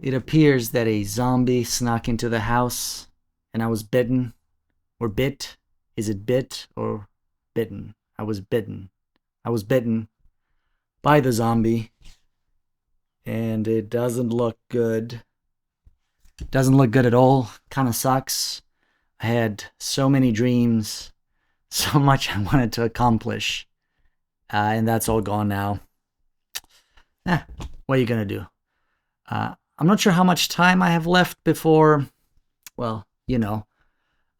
It appears that a zombie snuck into the house, and I was bitten, or bit. Is it bit or bitten? I was bitten. I was bitten by the zombie, and it doesn't look good. It doesn't look good at all. Kind of sucks. I had so many dreams, so much I wanted to accomplish, and that's all gone now. What are you gonna do? I'm not sure how much time I have left before, well,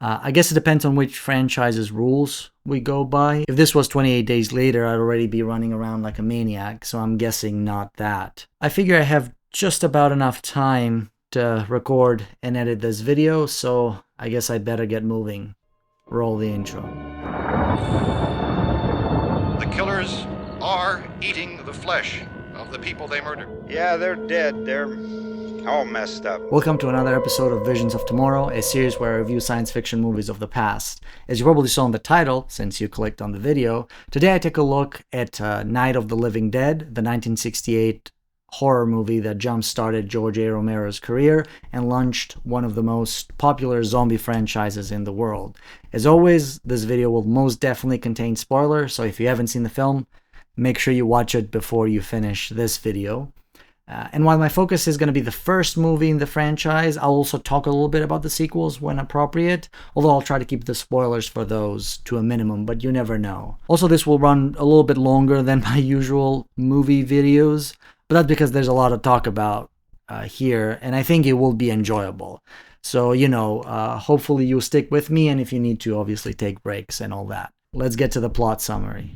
I guess it depends on which franchise's rules we go by. If this was 28 days later, I'd already be running around like a maniac, so I'm guessing not that. I figure I have just about enough time to record and edit this video, so I guess I better get moving. Roll the intro. The killers are eating the flesh of the people they murdered. Yeah, they're dead. They're all messed up. Welcome to another episode of Visions of Tomorrow, a series where I review science fiction movies of the past. As you probably saw in the title, since you clicked on the video, today I take a look at Night of the Living Dead, the 1968 horror movie that jump-started George A. Romero's career and launched one of the most popular zombie franchises in the world. As always, this video will most definitely contain spoilers, so if you haven't seen the film, make sure you watch it before you finish this video. And while my focus is going to be the first movie in the franchise, I'll also talk a little bit about the sequels when appropriate, although I'll try to keep the spoilers for those to a minimum, but you never know. Also, this will run a little bit longer than my usual movie videos, but that's because there's a lot to talk about here, and I think it will be enjoyable. So, hopefully you'll stick with me, and if you need to, obviously take breaks and all that. Let's get to the plot summary.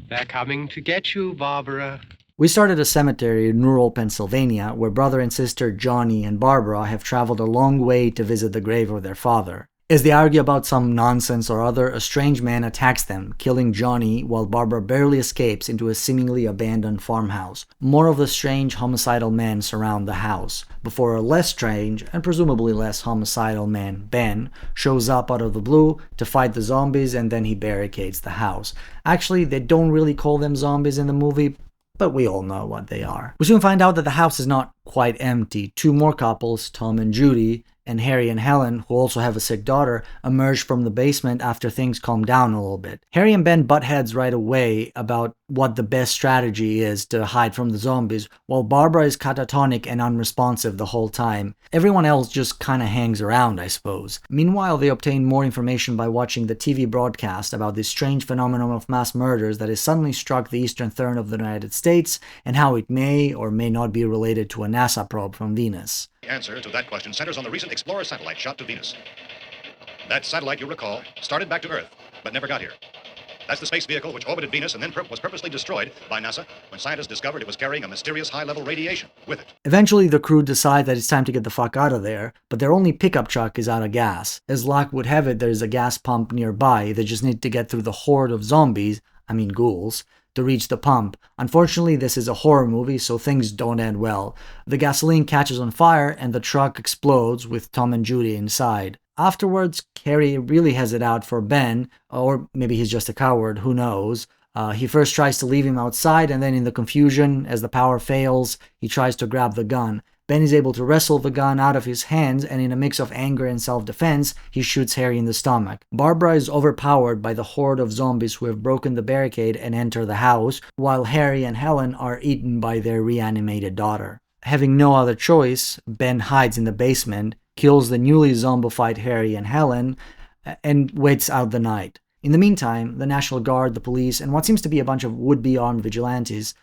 They're coming to get you, Barbara. We start at a cemetery in rural Pennsylvania where brother and sister Johnny and Barbara have traveled a long way to visit the grave of their father. As they argue about some nonsense or other, a strange man attacks them, killing Johnny while Barbara barely escapes into a seemingly abandoned farmhouse. More of the strange homicidal men surround the house, before a less strange and presumably less homicidal man, Ben, shows up out of the blue to fight the zombies, and then he barricades the house. Actually, they don't really call them zombies in the movie, but we all know what they are. We soon find out that the house is not quite empty. Two more couples, Tom and Judy, and Harry and Helen, who also have a sick daughter, emerge from the basement after things calm down a little bit. Harry and Ben butt heads right away about what the best strategy is to hide from the zombies, while Barbara is catatonic and unresponsive the whole time. Everyone else just kinda hangs around, I suppose. Meanwhile, they obtain more information by watching the TV broadcast about this strange phenomenon of mass murders that has suddenly struck the eastern third of the United States, and how it may or may not be related to a NASA probe from Venus. The answer to that question centers on the recent Explorer satellite shot to Venus. That satellite, you recall, started back to Earth, but never got here. That's the space vehicle which orbited Venus and then was purposely destroyed by NASA when scientists discovered it was carrying a mysterious high-level radiation with it. Eventually, the crew decide that it's time to get the fuck out of there, but their only pickup truck is out of gas. As luck would have it, there's a gas pump nearby. They just need to get through the horde of zombies, ghouls, to reach the pump. Unfortunately, this is a horror movie, so things don't end well. The gasoline catches on fire and the truck explodes with Tom and Judy inside. Afterwards, Harry really has it out for Ben, or maybe he's just a coward, who knows. He first tries to leave him outside, and then in the confusion, as the power fails, he tries to grab the gun. Ben is able to wrestle the gun out of his hands, and in a mix of anger and self-defense, he shoots Harry in the stomach. Barbara is overpowered by the horde of zombies who have broken the barricade and enter the house, while Harry and Helen are eaten by their reanimated daughter. Having no other choice, Ben hides in the basement, kills the newly zombified Harry and Helen, and waits out the night. In the meantime, the National Guard, the police, and what seems to be a bunch of would-be armed vigilantes,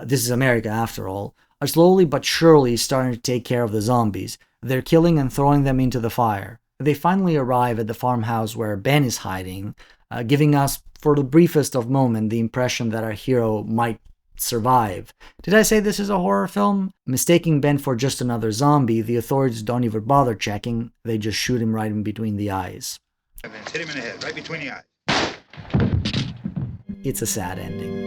this is America after all, are slowly but surely starting to take care of the zombies. They're killing and throwing them into the fire. They finally arrive at the farmhouse where Ben is hiding, giving us, for the briefest of moments, the impression that our hero might survive. Did I say this is a horror film? Mistaking Ben for just another zombie, the authorities don't even bother checking, they just shoot him right in between the eyes. Hit him in the head, right between the eyes. It's a sad ending.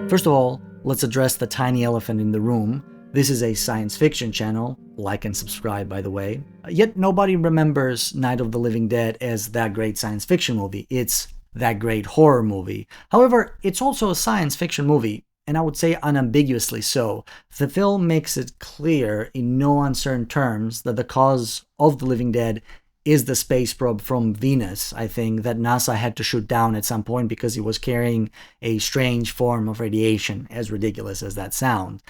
First of all, let's address the tiny elephant in the room. This is a science fiction channel, like and subscribe by the way, yet nobody remembers Night of the Living Dead as that great science fiction movie. It's that great horror movie. However, it's also a science fiction movie, and I would say unambiguously so. The film makes it clear in no uncertain terms that the cause of the living dead is the space probe from Venus, I think, that NASA had to shoot down at some point because it was carrying a strange form of radiation, as ridiculous as that sounds.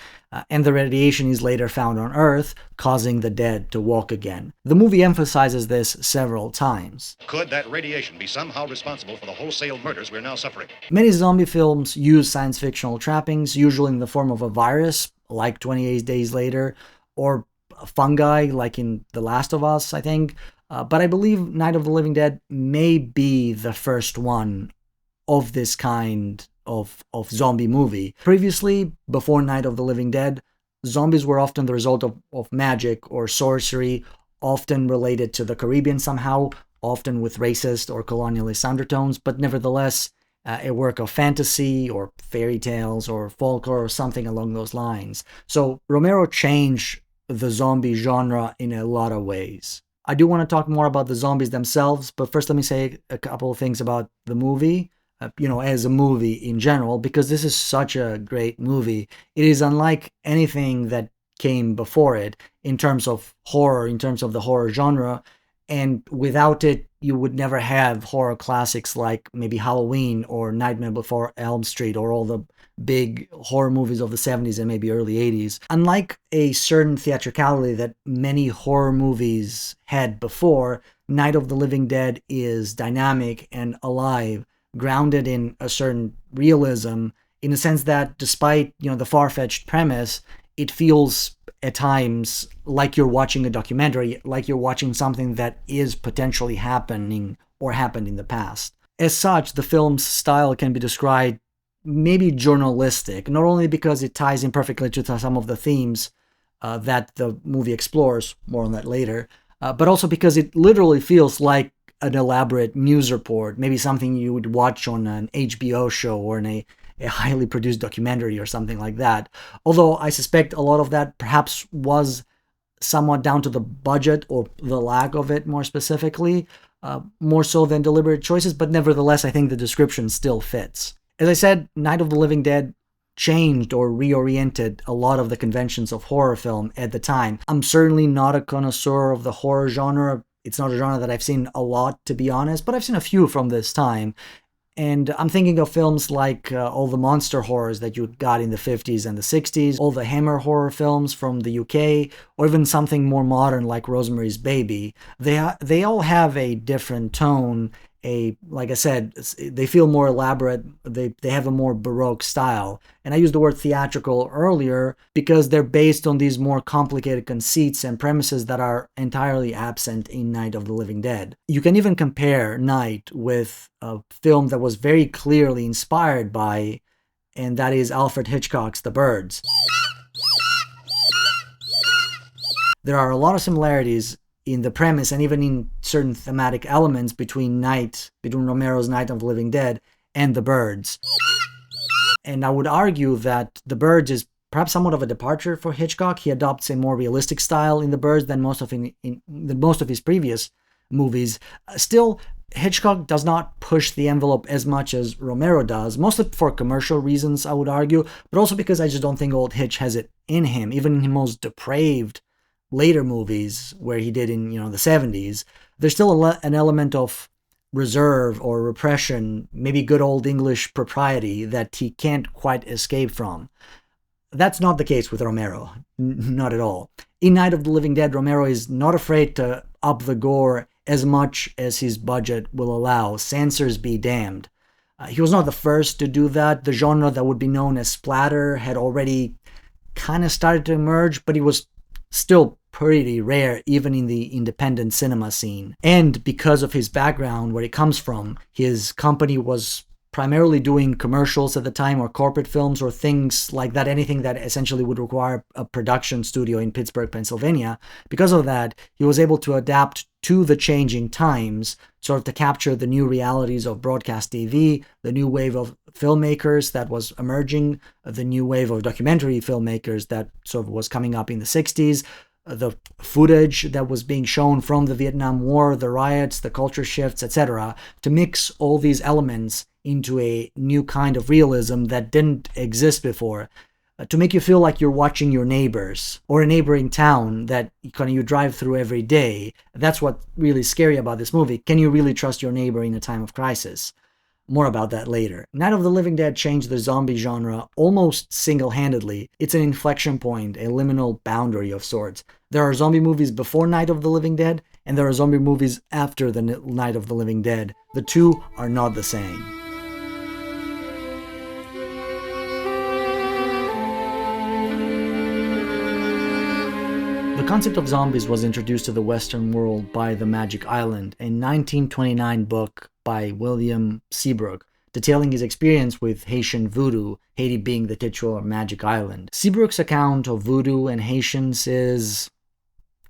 And the radiation is later found on Earth, causing the dead to walk again. The movie emphasizes this several times. Could that radiation be somehow responsible for the wholesale murders we're now suffering? Many zombie films use science fictional trappings, usually in the form of a virus, like 28 Days Later, or fungi, like in The Last of Us, I think. But I believe Night of the Living Dead may be the first one of this kind of zombie movie. Previously, before Night of the Living Dead, zombies were often the result of magic or sorcery, often related to the Caribbean somehow, often with racist or colonialist undertones, but nevertheless a work of fantasy or fairy tales or folklore or something along those lines. So Romero changed the zombie genre in a lot of ways. I do want to talk more about the zombies themselves, but first let me say a couple of things about the movie, as a movie in general, because this is such a great movie. It is unlike anything that came before it in terms of horror, in terms of the horror genre, and without it, you would never have horror classics like maybe Halloween or Nightmare Before Elm Street or all the big horror movies of the 70s and maybe early 80s. Unlike a certain theatricality that many horror movies had before, Night of the Living Dead is dynamic and alive, grounded in a certain realism, in the sense that despite, the far-fetched premise, it feels at times like you're watching a documentary, like you're watching something that is potentially happening or happened in the past. As such, the film's style can be described maybe journalistic, not only because it ties in perfectly to some of the themes that the movie explores, more on that later, but also because it literally feels like an elaborate news report, maybe something you would watch on an HBO show or in a highly produced documentary or something like that. Although I suspect a lot of that perhaps was somewhat down to the budget or the lack of it more specifically, more so than deliberate choices, but nevertheless I think the description still fits. As I said, Night of the Living Dead changed or reoriented a lot of the conventions of horror film at the time. I'm certainly not a connoisseur of the horror genre. It's not a genre that I've seen a lot, to be honest, but I've seen a few from this time. And I'm thinking of films like all the monster horrors that you got in the 50s and the 60s, all the Hammer horror films from the UK, or even something more modern like Rosemary's Baby. They all have a different tone. Like I said, they feel more elaborate, they have a more Baroque style. And I used the word theatrical earlier because they're based on these more complicated conceits and premises that are entirely absent in Night of the Living Dead. You can even compare Night with a film that was very clearly inspired by, and that is Alfred Hitchcock's The Birds. There are a lot of similarities in the premise and even in certain thematic elements between Romero's Night of the Living Dead and The Birds. And I would argue that The Birds is perhaps somewhat of a departure for Hitchcock. He adopts a more realistic style in The Birds than most of his previous movies. Still, Hitchcock does not push the envelope as much as Romero does, mostly for commercial reasons, I would argue, but also because I just don't think old Hitch has it in him, even in his most depraved later movies where he did in the 70s. There's still an element of reserve or repression, maybe good old English propriety that he can't quite escape from. That's not the case with Romero, not at all. In Night of the Living Dead, Romero is not afraid to up the gore as much as his budget will allow. Censors be damned. He was not the first to do that. The genre that would be known as splatter had already kind of started to emerge, but it was still pretty rare even in the independent cinema scene. And because of his background, where he comes from, his company was primarily doing commercials at the time, or corporate films, or things like that, anything that essentially would require a production studio in Pittsburgh, Pennsylvania. Because of that, he was able to adapt to the changing times, sort of to capture the new realities of broadcast TV, the new wave of filmmakers that was emerging, the new wave of documentary filmmakers that sort of was coming up in the 60s, the footage that was being shown from the Vietnam War, the riots, the culture shifts, etc., to mix all these elements into a new kind of realism that didn't exist before, to make you feel like you're watching your neighbors or a neighboring town that you drive through every day. That's what's really scary about this movie. Can you really trust your neighbor in a time of crisis? More about that later. Night of the Living Dead changed the zombie genre almost single-handedly. It's an inflection point, a liminal boundary of sorts. There are zombie movies before Night of the Living Dead, and there are zombie movies after the Night of the Living Dead. The two are not the same. The concept of zombies was introduced to the Western world by The Magic Island, a 1929 book by William Seabrook, detailing his experience with Haitian voodoo, Haiti being the titular Magic Island. Seabrook's account of voodoo and Haitians is,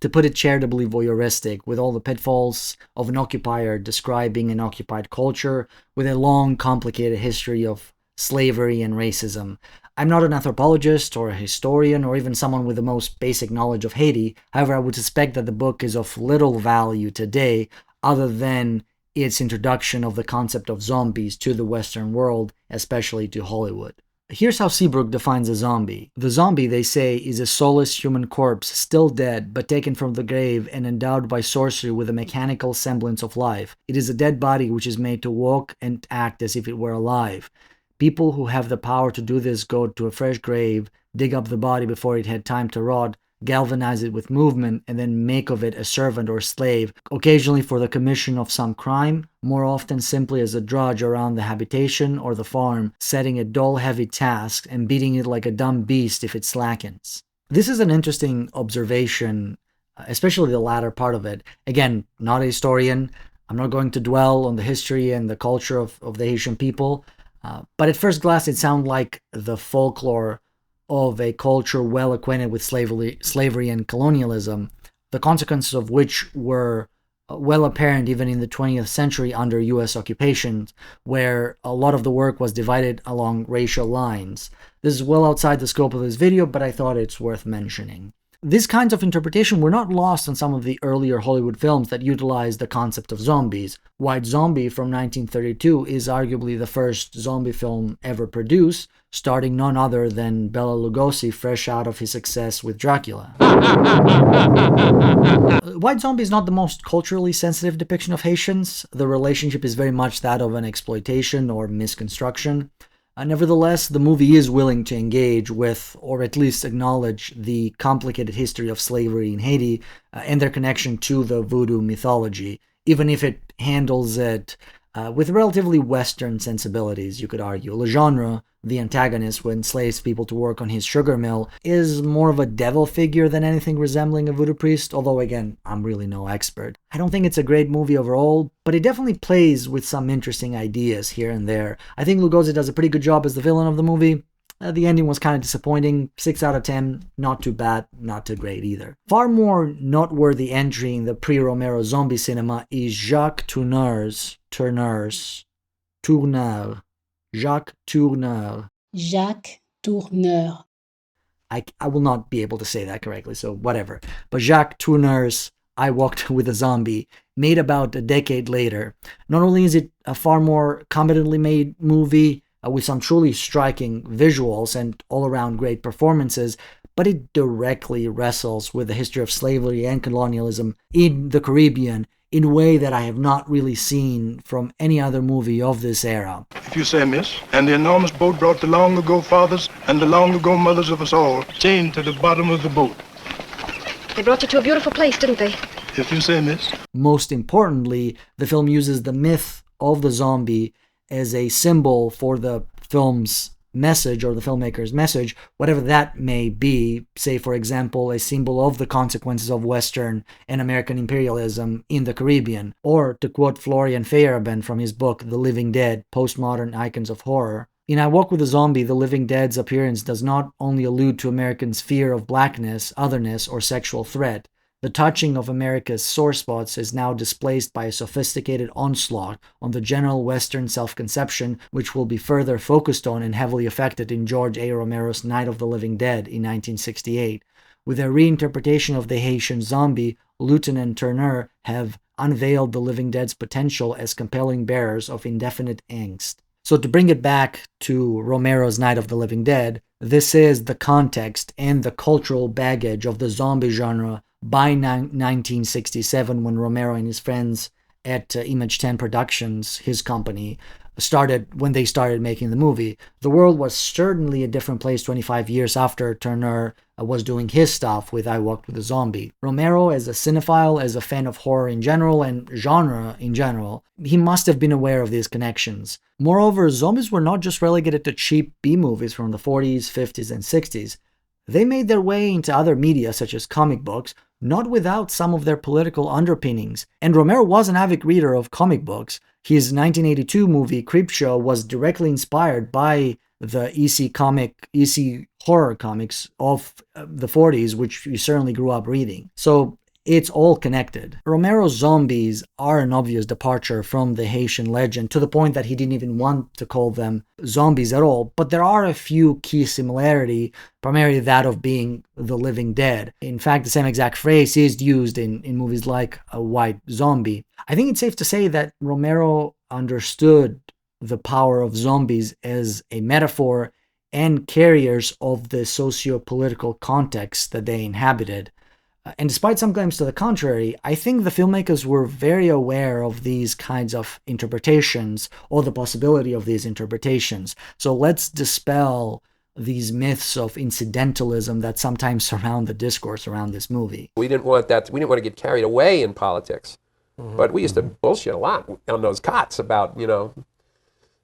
to put it charitably, voyeuristic, with all the pitfalls of an occupier describing an occupied culture with a long, complicated history of slavery and racism. I'm not an anthropologist or a historian or even someone with the most basic knowledge of Haiti. However, I would suspect that the book is of little value today other than its introduction of the concept of zombies to the Western world, especially to Hollywood. Here's how Seabrook defines a zombie. The zombie, they say, is a soulless human corpse, still dead, but taken from the grave and endowed by sorcery with a mechanical semblance of life. It is a dead body which is made to walk and act as if it were alive. People who have the power to do this go to a fresh grave, dig up the body before it had time to rot, galvanize it with movement, and then make of it a servant or slave, occasionally for the commission of some crime, more often simply as a drudge around the habitation or the farm, setting a dull, heavy task and beating it like a dumb beast if it slackens. This is an interesting observation, especially the latter part of it. Again, not a historian. I'm not going to dwell on the history and the culture of the Haitian people, but at first glance it sounds like the folklore of a culture well acquainted with slavery and colonialism, the consequences of which were well apparent even in the 20th century under US occupation, where a lot of the work was divided along racial lines. This is well outside the scope of this video, but I thought it's worth mentioning. These kinds of interpretation were not lost on some of the earlier Hollywood films that utilized the concept of zombies. White Zombie from 1932 is arguably the first zombie film ever produced, starring none other than Bela Lugosi, fresh out of his success with Dracula. White Zombie is not the most culturally sensitive depiction of Haitians. The relationship is very much that of an exploitation or misconstruction. Nevertheless, the movie is willing to engage with, or at least acknowledge, the complicated history of slavery in Haiti and their connection to the voodoo mythology, even if it handles it with relatively Western sensibilities, you could argue. Legendre, the antagonist who enslaves people to work on his sugar mill, is more of a devil figure than anything resembling a voodoo priest, although again, I'm really no expert. I don't think it's a great movie overall, but it definitely plays with some interesting ideas here and there. I think Lugosi does a pretty good job as the villain of the movie. The ending was kind of disappointing. 6 out of 10, not too bad, not too great either. Far more noteworthy entry in the pre-Romero zombie cinema is Jacques Tourneur's Jacques Tourneur. Jacques Tourneur. I will not be able to say that correctly, so whatever. But Jacques Tourneur's I Walked with a Zombie, made about a decade later. Not only is it a far more competently made movie with some truly striking visuals and all-around great performances, but it directly wrestles with the history of slavery and colonialism in the Caribbean in a way that I have not really seen from any other movie of this era. If you say, miss, and the enormous boat brought the long-ago fathers and the long-ago mothers of us all chained to the bottom of the boat. They brought you to a beautiful place, didn't they? If you say, miss. Most importantly, the film uses the myth of the zombie as a symbol for the film's message or the filmmaker's message, whatever that may be. Say, for example, a symbol of the consequences of Western and American imperialism in the Caribbean, or to quote Florian Feyerabend from his book The Living Dead, Postmodern Icons of Horror, in I Walk with a Zombie, the living dead's appearance does not only allude to Americans' fear of blackness, otherness, or sexual threat. The touching of America's sore spots is now displaced by a sophisticated onslaught on the general Western self-conception, which will be further focused on and heavily affected in George A. Romero's Night of the Living Dead in 1968. With their reinterpretation of the Haitian zombie, Luton and Turner have unveiled the living dead's potential as compelling bearers of indefinite angst. So to bring it back to Romero's Night of the Living Dead, this is the context and the cultural baggage of the zombie genre by 1967, when Romero and his friends at Image 10 Productions, his company, when they started making the movie. The world was certainly a different place 25 years after Turner was doing his stuff with I Walked with a Zombie. Romero, as a cinephile, as a fan of horror in general and genre in general, he must have been aware of these connections. Moreover, zombies were not just relegated to cheap B-movies from the 40s, 50s, and 60s. They made their way into other media, such as comic books, not without some of their political underpinnings. And Romero was an avid reader of comic books. His 1982 movie Creepshow was directly inspired by the EC horror comics of the 40s, which he certainly grew up reading. So it's all connected. Romero's zombies are an obvious departure from the Haitian legend, to the point that he didn't even want to call them zombies at all. But there are a few key similarities, primarily that of being the living dead. In fact, the same exact phrase is used in movies like A White Zombie. I think it's safe to say that Romero understood the power of zombies as a metaphor and carriers of the socio-political context that they inhabited. And despite some claims to the contrary, I think the filmmakers were very aware of these kinds of interpretations, or the possibility of these interpretations. So let's dispel these myths of incidentalism that sometimes surround the discourse around this movie. We didn't want to get carried away in politics. But we used to bullshit a lot on those cots about,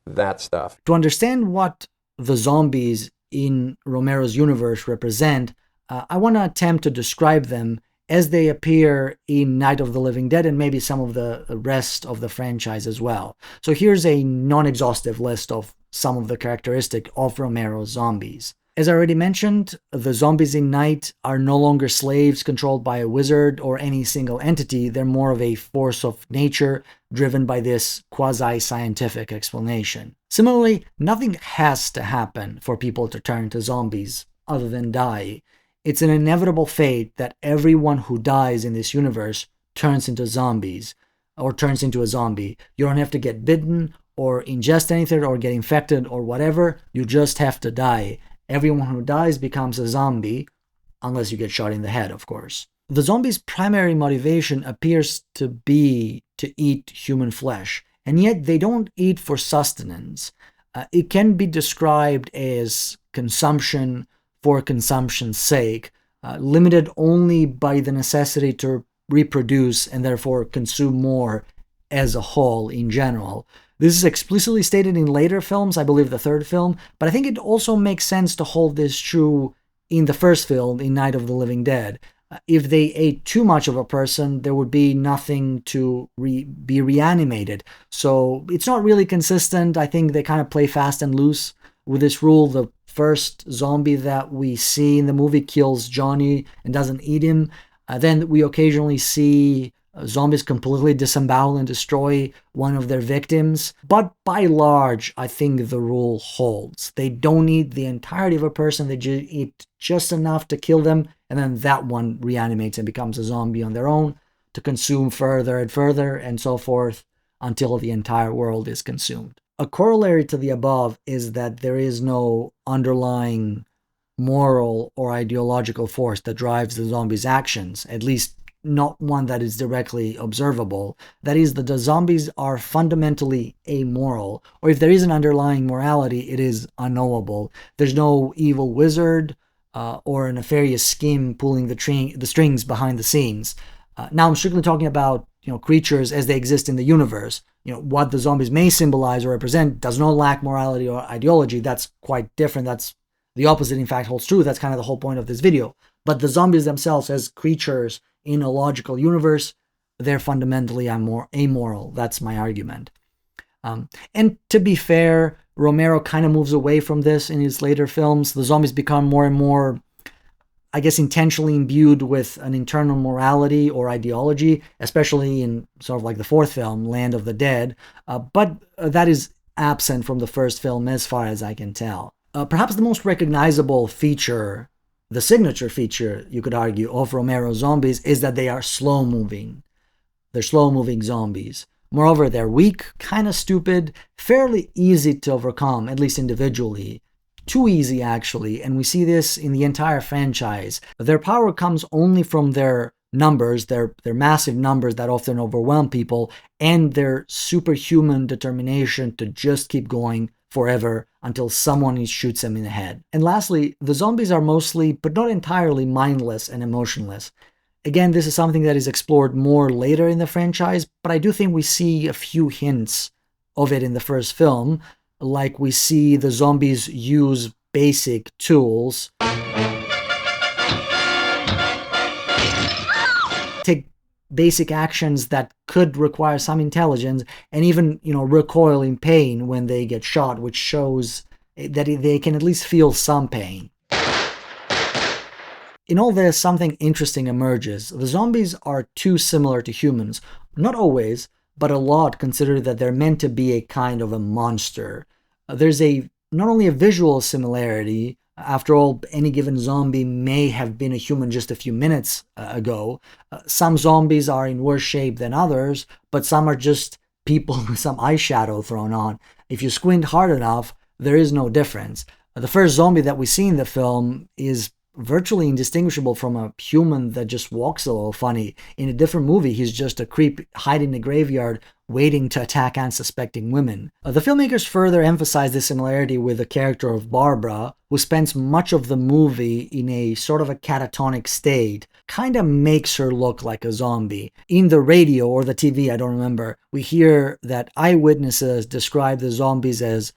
that stuff. To understand what the zombies in Romero's universe represent, I want to attempt to describe them as they appear in Night of the Living Dead and maybe some of the rest of the franchise as well. So here's a non-exhaustive list of some of the characteristics of Romero's zombies. As I already mentioned, the zombies in Night are no longer slaves controlled by a wizard or any single entity. They're more of a force of nature driven by this quasi-scientific explanation. Similarly, nothing has to happen for people to turn to zombies other than die. It's an inevitable fate that everyone who dies in this universe turns into zombies, or turns into a zombie. You don't have to get bitten or ingest anything or get infected or whatever. You just have to die. Everyone who dies becomes a zombie, unless you get shot in the head, of course. The zombie's primary motivation appears to be to eat human flesh, and yet they don't eat for sustenance. It can be described as consumption for consumption's sake, limited only by the necessity to reproduce and therefore consume more as a whole in general. This is explicitly stated in later films, I believe the third film, but I think it also makes sense to hold this true in the first film, in Night of the Living Dead. If they ate too much of a person, there would be nothing to be reanimated. So it's not really consistent. I think they kind of play fast and loose with this rule. The first zombie that we see in the movie kills Johnny and doesn't eat him. Then we occasionally see zombies completely disembowel and destroy one of their victims. But by large, I think the rule holds. They don't eat the entirety of a person. They eat just enough to kill them, and then that one reanimates and becomes a zombie on their own to consume further and further and so forth until the entire world is consumed. A corollary to the above is that there is no underlying moral or ideological force that drives the zombies' actions, at least not one that is directly observable. That is, the zombies are fundamentally amoral, or if there is an underlying morality, it is unknowable. There's no evil wizard or a nefarious scheme pulling the strings behind the scenes. Now I'm strictly talking about creatures as they exist in the universe. What the zombies may symbolize or represent does not lack morality or ideology. That's quite different. That's the opposite, in fact, holds true. That's kind of the whole point of this video. But the zombies themselves, as creatures in a logical universe, they're fundamentally amoral. That's my argument. And to be fair, Romero kind of moves away from this in his later films. The zombies become more and more, I guess, intentionally imbued with an internal morality or ideology, especially in sort of like the fourth film, Land of the Dead. But that is absent from the first film as far as I can tell. Perhaps the most recognizable feature, the signature feature, you could argue, of Romero's zombies is that they are slow-moving. They're slow-moving zombies. Moreover, they're weak, kind of stupid, fairly easy to overcome, at least individually. Too easy, actually, and we see this in the entire franchise. Their power comes only from their numbers, their massive numbers that often overwhelm people, and their superhuman determination to just keep going forever until someone shoots them in the head. And lastly, the zombies are mostly, but not entirely, mindless and emotionless. Again, this is something that is explored more later in the franchise, but I do think we see a few hints of it in the first film, like we see the zombies use basic tools, take basic actions that could require some intelligence, and even, recoil in pain when they get shot, which shows that they can at least feel some pain. In all this, something interesting emerges. The zombies are too similar to humans. Not always, but a lot consider that they're meant to be a kind of a monster. There's not only a visual similarity. After all, any given zombie may have been a human just a few minutes ago. Some zombies are in worse shape than others, but some are just people with some eyeshadow thrown on. If you squint hard enough, there is no difference. The first zombie that we see in the film is virtually indistinguishable from a human that just walks a little funny. In a different movie, he's just a creep hiding in the graveyard waiting to attack unsuspecting women. The filmmakers further emphasize this similarity with the character of Barbara, who spends much of the movie in a sort of a catatonic state. Kind of makes her look like a zombie. In the radio or the TV, I don't remember, we hear that eyewitnesses describe the zombies as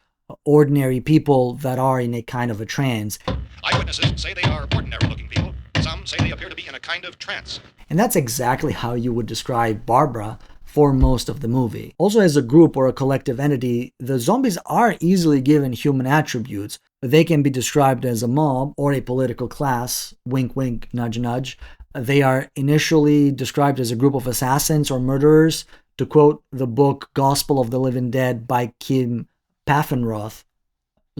ordinary people that are in a kind of a trance. Eyewitnesses say they are ordinary-looking people. Some say they appear to be in a kind of trance. And that's exactly how you would describe Barbara for most of the movie. Also, as a group or a collective entity, the zombies are easily given human attributes. They can be described as a mob or a political class, wink wink, nudge nudge. They are initially described as a group of assassins or murderers, to quote the book Gospel of the Living Dead by Kim Paffenroth.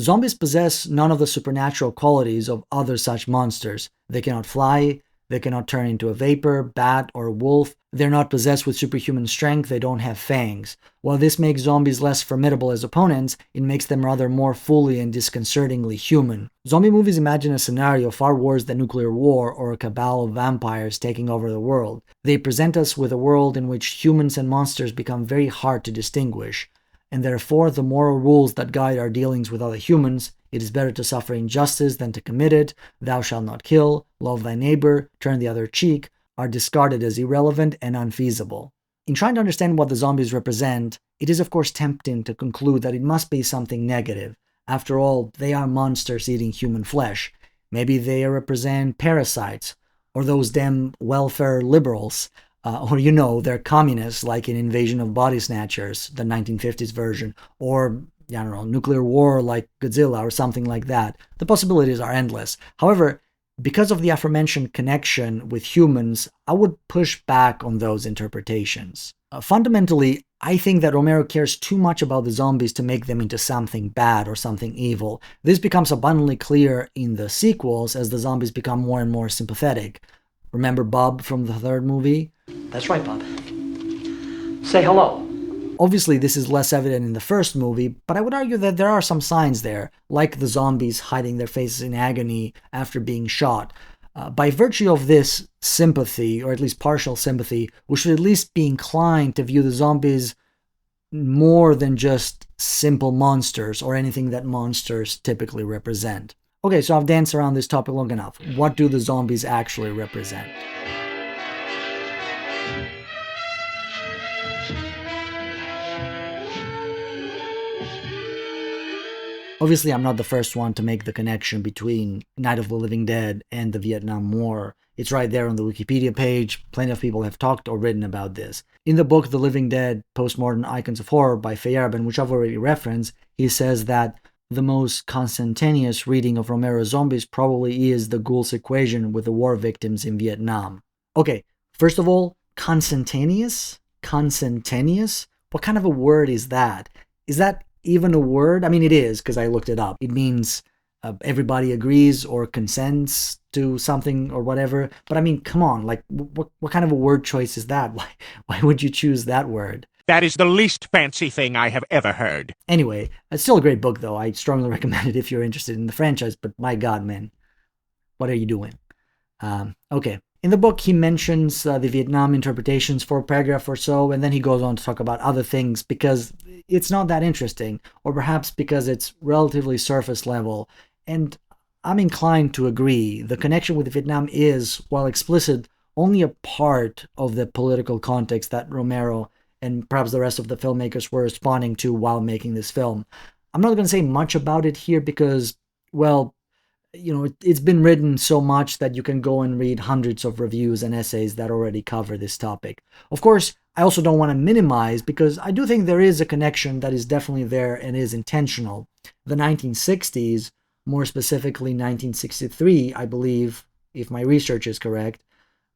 Zombies possess none of the supernatural qualities of other such monsters. They cannot fly, they cannot turn into a vapor, bat, or wolf. They're not possessed with superhuman strength, they don't have fangs. While this makes zombies less formidable as opponents, it makes them rather more fully and disconcertingly human. Zombie movies imagine a scenario far worse than nuclear war or a cabal of vampires taking over the world. They present us with a world in which humans and monsters become very hard to distinguish. And therefore, the moral rules that guide our dealings with other humans, it is better to suffer injustice than to commit it, thou shalt not kill, love thy neighbor, turn the other cheek, are discarded as irrelevant and unfeasible. In trying to understand what the zombies represent, it is of course tempting to conclude that it must be something negative. After all, they are monsters eating human flesh. Maybe they represent parasites, or those damn welfare liberals, or they're communists, like in Invasion of Body Snatchers, the 1950s version, or, nuclear war like Godzilla or something like that. The possibilities are endless. However, because of the aforementioned connection with humans, I would push back on those interpretations. Fundamentally, I think that Romero cares too much about the zombies to make them into something bad or something evil. This becomes abundantly clear in the sequels as the zombies become more and more sympathetic. Remember Bob from the third movie? That's right, Bob. Say hello. Obviously, this is less evident in the first movie, but I would argue that there are some signs there, like the zombies hiding their faces in agony after being shot. By virtue of this sympathy, or at least partial sympathy, we should at least be inclined to view the zombies more than just simple monsters or anything that monsters typically represent. Okay, so I've danced around this topic long enough. What do the zombies actually represent? Obviously, I'm not the first one to make the connection between Night of the Living Dead and the Vietnam War. It's right there on the Wikipedia page. Plenty of people have talked or written about this. In the book The Living Dead, Postmodern Icons of Horror by Feyerabend, which I've already referenced, he says that the most consentaneous reading of Romero's Zombies probably is the Ghoul's Equation with the war victims in Vietnam. Okay, first of all, consentaneous? Consentaneous? What kind of a word is that? Is that even a word? I mean, it is, because I looked it up. It means everybody agrees or consents to something or whatever. But I mean, come on, like, what kind of a word choice is that? Why would you choose that word? That is the least fancy thing I have ever heard. Anyway, it's still a great book, though. I strongly recommend it if you're interested in the franchise. But my God, man, what are you doing? Okay. In the book, he mentions the Vietnam interpretations for a paragraph or so, and then he goes on to talk about other things because it's not that interesting, or perhaps because it's relatively surface level. And I'm inclined to agree. The connection with Vietnam is, while explicit, only a part of the political context that Romero and perhaps the rest of the filmmakers were responding to while making this film. I'm not going to say much about it here because, well, it's been written so much that you can go and read hundreds of reviews and essays that already cover this topic. Of course, I also don't want to minimize because I do think there is a connection that is definitely there and is intentional. The 1960s, more specifically 1963, I believe, if my research is correct,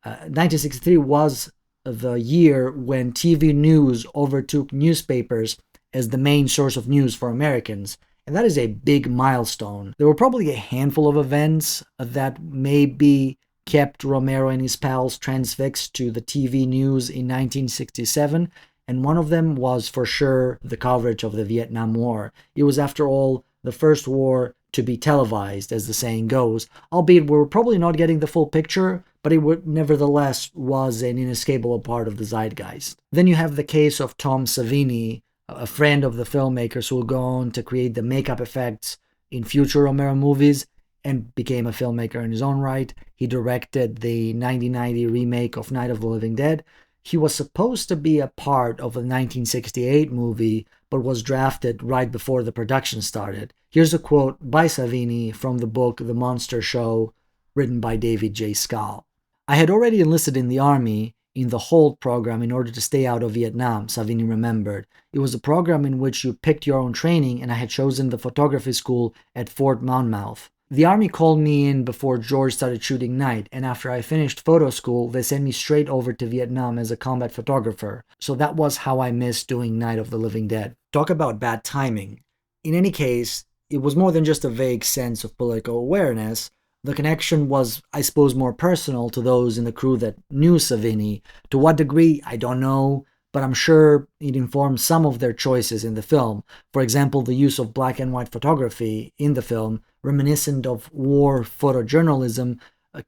1963 was the year when TV news overtook newspapers as the main source of news for Americans. And that is a big milestone. There were probably a handful of events that maybe kept Romero and his pals transfixed to the TV news in 1967, and one of them was for sure the coverage of the Vietnam War. It was, after all, the first war to be televised, as the saying goes, albeit we were probably not getting the full picture, but it nevertheless was an inescapable part of the zeitgeist. Then you have the case of Tom Savini, a friend of the filmmakers who will go on to create the makeup effects in future Romero movies and became a filmmaker in his own right. He directed the 1990 remake of Night of the Living Dead. He was supposed to be a part of a 1968 movie, but was drafted right before the production started. Here's a quote by Savini from the book The Monster Show, written by David J. Skal. "I had already enlisted in the army in the Hold program in order to stay out of Vietnam," Savini remembered. "It was a program in which you picked your own training, and I had chosen the photography school at Fort Monmouth. The army called me in before George started shooting Night, and after I finished photo school, they sent me straight over to Vietnam as a combat photographer. So that was how I missed doing Night of the Living Dead." Talk about bad timing. In any case, it was more than just a vague sense of political awareness. The connection was, I suppose, more personal to those in the crew that knew Savini. To what degree, I don't know, but I'm sure it informed some of their choices in the film. For example, the use of black and white photography in the film, reminiscent of war photojournalism,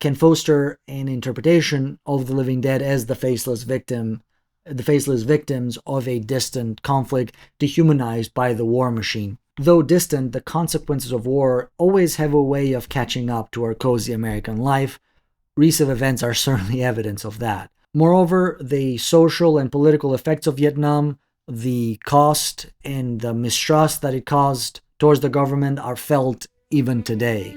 can foster an interpretation of the living dead as the faceless victims of a distant conflict dehumanized by the war machine. Though distant, the consequences of war always have a way of catching up to our cozy American life. Recent events are certainly evidence of that. Moreover, the social and political effects of Vietnam, the cost and the mistrust that it caused towards the government are felt even today.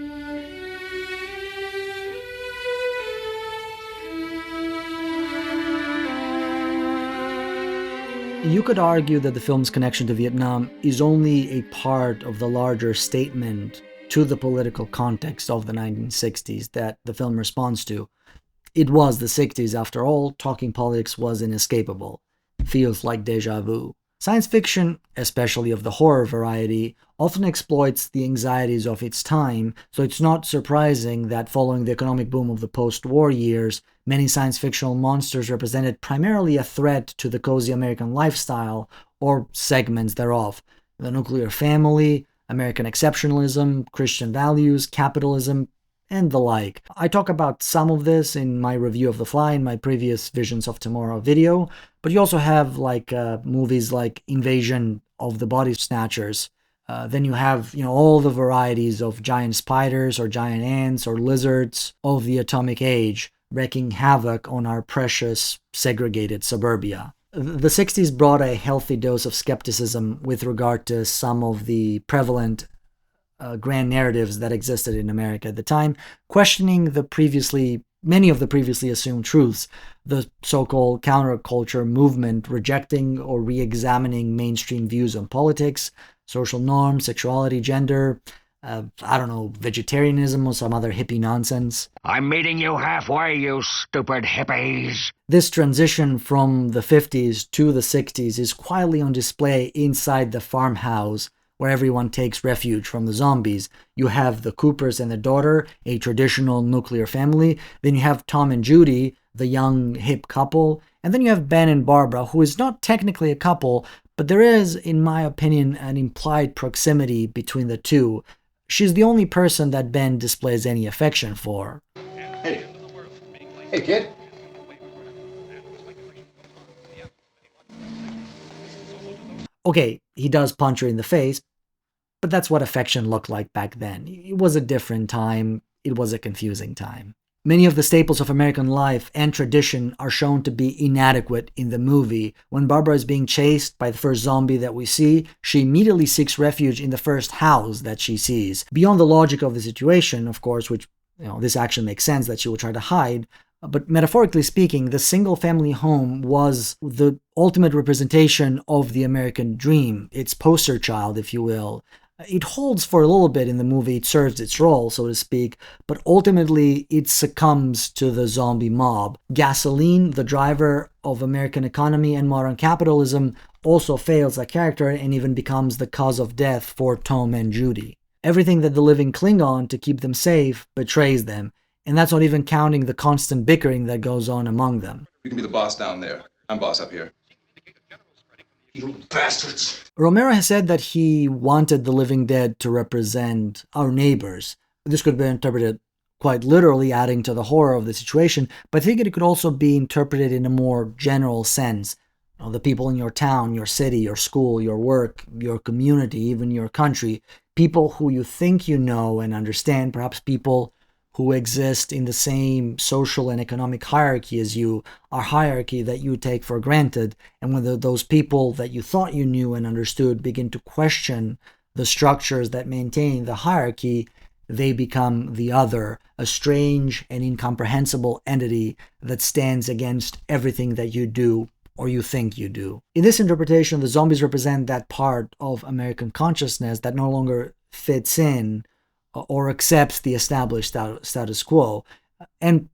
You could argue that the film's connection to Vietnam is only a part of the larger statement to the political context of the 1960s that the film responds to. It was the 60s, after all. Talking politics was inescapable. Feels like deja vu. Science fiction, especially of the horror variety, often exploits the anxieties of its time, so it's not surprising that following the economic boom of the post-war years, many science fictional monsters represented primarily a threat to the cozy American lifestyle, or segments thereof. The nuclear family, American exceptionalism, Christian values, capitalism, and the like. I talk about some of this in my review of The Fly in my previous Visions of Tomorrow video, but you also have movies like Invasion of the Body Snatchers, Then you have, all the varieties of giant spiders or giant ants or lizards of the atomic age wreaking havoc on our precious segregated suburbia. The 60s brought a healthy dose of skepticism with regard to some of the prevalent grand narratives that existed in America at the time, questioning many of the previously assumed truths, the so-called counterculture movement rejecting or re-examining mainstream views on politics, social norms, sexuality, gender, vegetarianism or some other hippie nonsense. I'm meeting you halfway, you stupid hippies. This transition from the 50s to the 60s is quietly on display inside the farmhouse where everyone takes refuge from the zombies. You have the Coopers and the daughter, a traditional nuclear family. Then you have Tom and Judy, the young hip couple. And then you have Ben and Barbara, who is not technically a couple, but there is, in my opinion, an implied proximity between the two. She's the only person that Ben displays any affection for. Hey. Hey, kid. Okay, he does punch her in the face, but that's what affection looked like back then. It was a different time. It was a confusing time. Many of the staples of American life and tradition are shown to be inadequate in the movie. When Barbara is being chased by the first zombie that we see, she immediately seeks refuge in the first house that she sees. Beyond the logic of the situation, of course, which, this action makes sense that she will try to hide, but metaphorically speaking, the single-family home was the ultimate representation of the American dream, its poster child, if you will. It holds for a little bit in the movie, it serves its role, so to speak, but ultimately it succumbs to the zombie mob. Gasoline, the driver of American economy and modern capitalism, also fails that character and even becomes the cause of death for Tom and Judy. Everything that the living cling on to keep them safe betrays them, and that's not even counting the constant bickering that goes on among them. You can be the boss down there. I'm boss up here. You bastards! Romero has said that he wanted the living dead to represent our neighbors. This could be interpreted quite literally, adding to the horror of the situation, but I think it could also be interpreted in a more general sense. The people in your town, your city, your school, your work, your community, even your country, people who you think you know and understand, perhaps people who exist in the same social and economic hierarchy as you, a hierarchy that you take for granted. And when those people that you thought you knew and understood begin to question the structures that maintain the hierarchy, they become the other, a strange and incomprehensible entity that stands against everything that you do or you think you do. In this interpretation, the zombies represent that part of American consciousness that no longer fits in or accepts the established status quo, and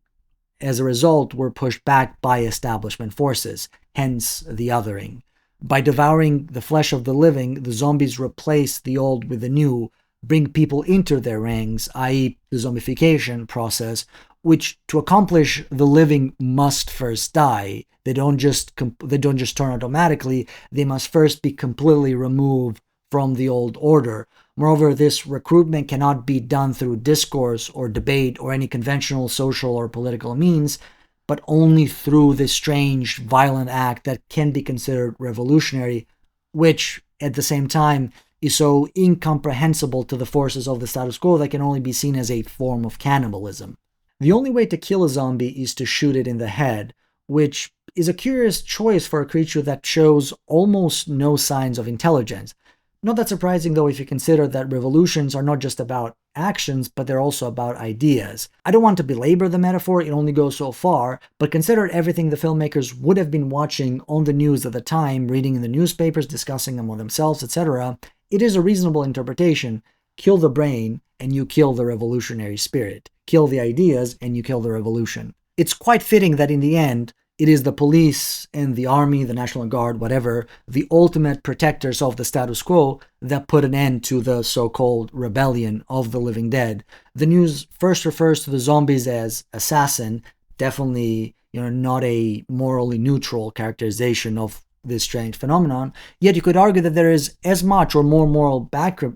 as a result, were pushed back by establishment forces, hence the othering. By devouring the flesh of the living, the zombies replace the old with the new, bring people into their ranks, i.e. the zombification process, which to accomplish the living must first die. They don't just turn automatically, they must first be completely removed from the old order. Moreover, this recruitment cannot be done through discourse or debate or any conventional social or political means, but only through this strange, violent act that can be considered revolutionary, which, at the same time, is so incomprehensible to the forces of the status quo that can only be seen as a form of cannibalism. The only way to kill a zombie is to shoot it in the head, which is a curious choice for a creature that shows almost no signs of intelligence. Not that surprising, though, if you consider that revolutions are not just about actions, but they're also about ideas. I don't want to belabor the metaphor, it only goes so far, but consider everything the filmmakers would have been watching on the news at the time, reading in the newspapers, discussing among themselves, etc. It is a reasonable interpretation. Kill the brain, and you kill the revolutionary spirit. Kill the ideas, and you kill the revolution. It's quite fitting that in the end, it is the police and the army, the National Guard, whatever, the ultimate protectors of the status quo that put an end to the so-called rebellion of the living dead. The news first refers to the zombies as assassin, definitely, not a morally neutral characterization of this strange phenomenon. Yet you could argue that there is as much or more moral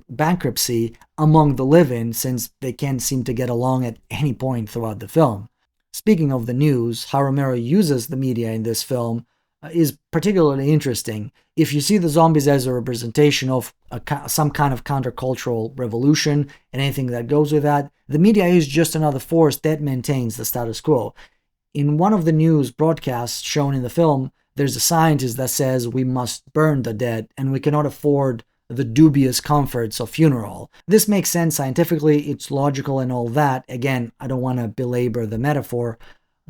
bankruptcy among the living, since they can't seem to get along at any point throughout the film. Speaking of the news, how Romero uses the media in this film is particularly interesting. If you see the zombies as a representation of some kind of countercultural revolution and anything that goes with that, the media is just another force that maintains the status quo. In one of the news broadcasts shown in the film, there's a scientist that says we must burn the dead and we cannot afford the dubious comforts of funeral. This makes sense scientifically, it's logical and all that. Again, I don't want to belabor the metaphor,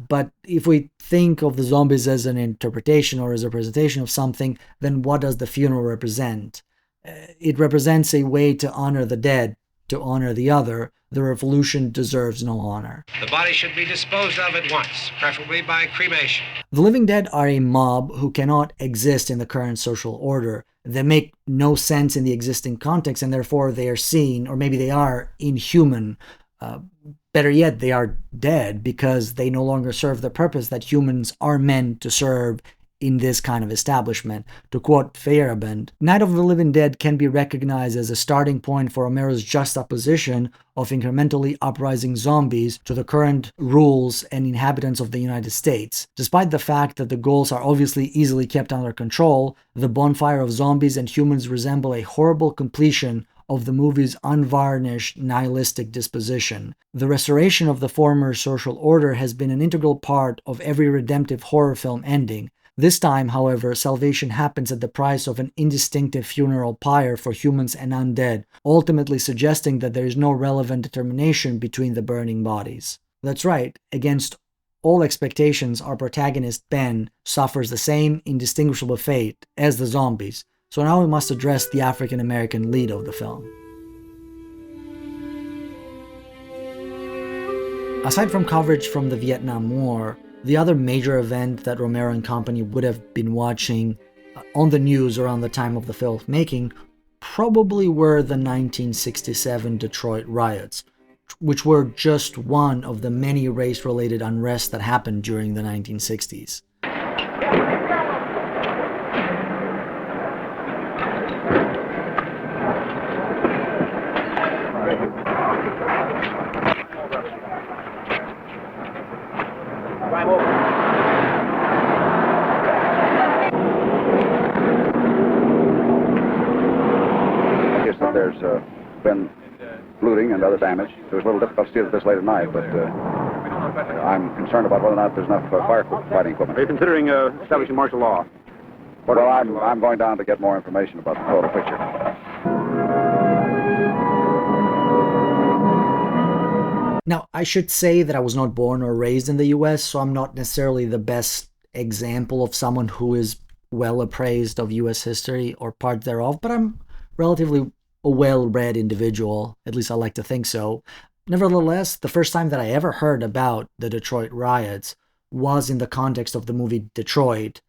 but if we think of the zombies as an interpretation or as a representation of something, then what does the funeral represent? It represents a way to honor the dead, to honor the other. The revolution deserves no honor. The body should be disposed of at once, preferably by cremation. The living dead are a mob who cannot exist in the current social order. They make no sense in the existing context, and therefore they are seen, or maybe they are, inhuman. Better yet, they are dead because they no longer serve the purpose that humans are meant to serve in this kind of establishment. To quote Feyerabend, Night of the Living Dead can be recognized as a starting point for Romero's juxtaposition of incrementally uprising zombies to the current rules and inhabitants of the United States. Despite the fact that the goals are obviously easily kept under control, the bonfire of zombies and humans resemble a horrible completion of the movie's unvarnished nihilistic disposition. The restoration of the former social order has been an integral part of every redemptive horror film ending. This time, however, salvation happens at the price of an indistinctive funeral pyre for humans and undead, ultimately suggesting that there is no relevant determination between the burning bodies. That's right, against all expectations, our protagonist Ben suffers the same indistinguishable fate as the zombies. So now we must address the African-American lead of the film. Aside from coverage from the Vietnam War, the other major event that Romero and company would have been watching on the news around the time of the film's making probably were the 1967 Detroit riots, which were just one of the many race-related unrest that happened during the 1960s. There's been looting and other damage. It was a little difficult to see it this late at night, but I'm concerned about whether or not there's enough firefighting equipment. Are you considering establishing martial law? Well, I'm going down to get more information about the total picture. Now, I should say that I was not born or raised in the US, so I'm not necessarily the best example of someone who is well appraised of US history or part thereof, but I'm relatively a well-read individual, at least I like to think so. Nevertheless, the first time that I ever heard about the Detroit riots was in the context of the movie Detroit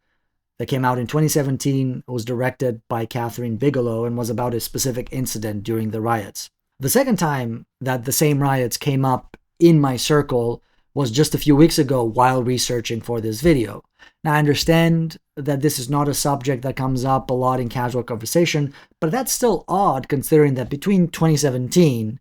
that came out in 2017. It was directed by Catherine Bigelow and was about a specific incident during the riots. The second time that the same riots came up in my circle was just a few weeks ago while researching for this video. Now, I understand that this is not a subject that comes up a lot in casual conversation, but that's still odd considering that between 2017